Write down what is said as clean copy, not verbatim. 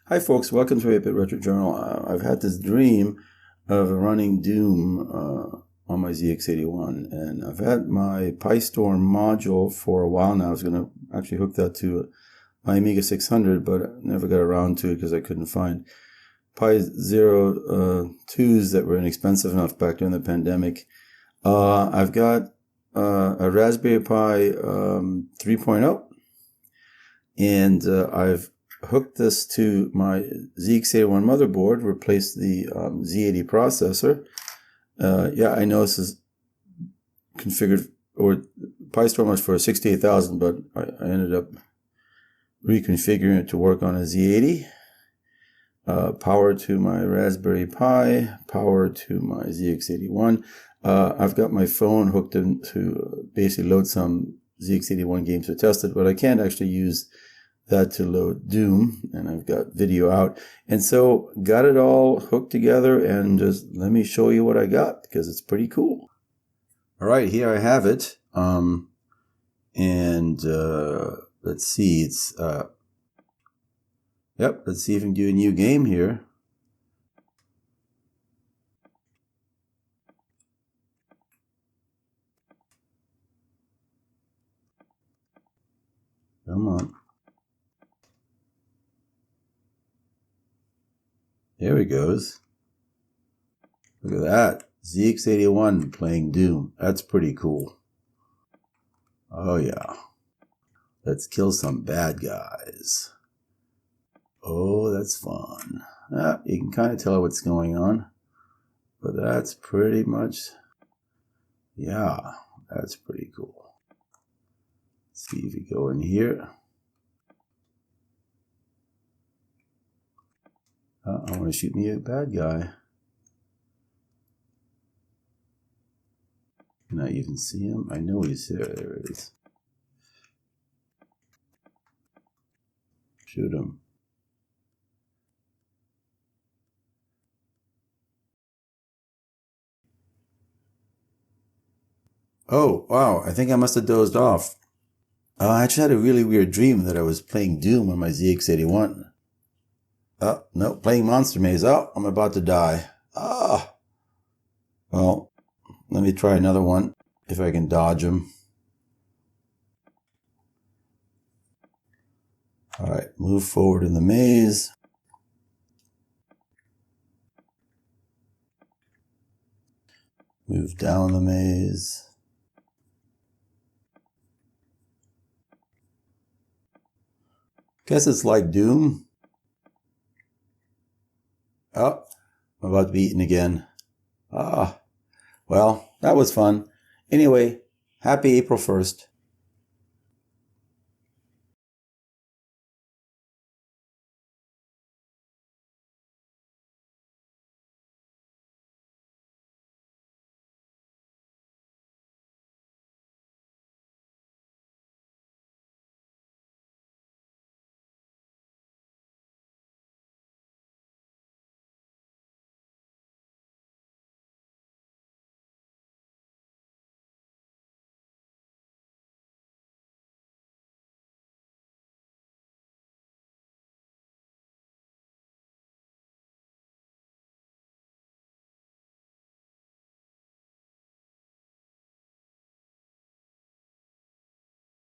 Hi folks, welcome to 8-Bit Retro Journal. I've had this dream of running Doom on my ZX81, and I've had my PiStorm module for a while now. I was going to actually hook that to my Amiga 600, but I never got around to it because I couldn't find Pi 02s that were inexpensive enough back during the pandemic. I've got a Raspberry Pi 3.0, and I've hooked this to my ZX81 motherboard, replaced the Z80 processor. Yeah, I know this is configured, or PiStorm was for 68,000, but I ended up reconfiguring it to work on a Z80. Power to my Raspberry Pi, power to my ZX81. I've got my phone hooked in to basically load some ZX81 games to test it, but I can't actually use that to load Doom, and I've got video out. And so got it all hooked together, and just let me show you what I got, because it's pretty cool. All right, here I have it. Let's see, it's, let's see if we can do a new game here. Come on. There he goes. Look at that. ZX81 playing Doom. That's pretty cool. Oh yeah. Let's kill some bad guys. Oh, that's fun. You can kind of tell what's going on. But that's pretty much... yeah, that's pretty cool. Let's see if we go in here. I want to shoot me a bad guy. Can I even see him? I know he's there. There it is. Shoot him. Oh, wow. I think I must have dozed off. I actually had a really weird dream that I was playing Doom on my ZX81. Oh, no, playing Monster Maze. Oh, I'm about to die. Ah. Well, let me try another one, if I can dodge him. All right, move forward in the maze. Move down the maze. Guess it's like Doom. Oh, I'm about to be eaten again. Ah, well, that was fun. Anyway, happy April 1st.